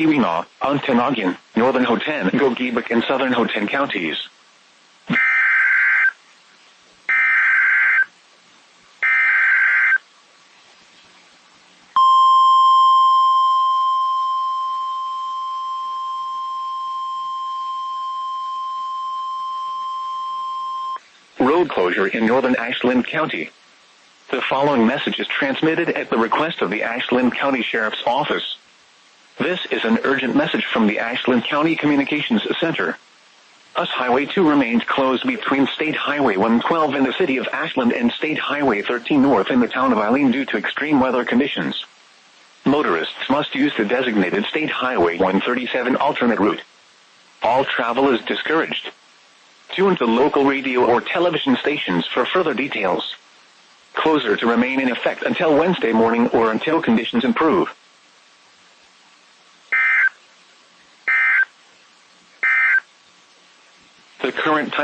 Keweenaw, Ontonagon, northern Hotan, Gogebic, and southern Hotan counties. Road closure in northern Ashland County. The following message is transmitted at the request of the Ashland County Sheriff's Office. This is an urgent message from the Ashland County Communications Center. US Highway 2 remains closed between State Highway 112 in the city of Ashland and State Highway 13 north in the town of Eileen due to extreme weather conditions. Motorists must use the designated State Highway 137 alternate route. All travel is discouraged. Tune to local radio or television stations for further details. Closure to remain in effect until Wednesday morning or until conditions improve. The current time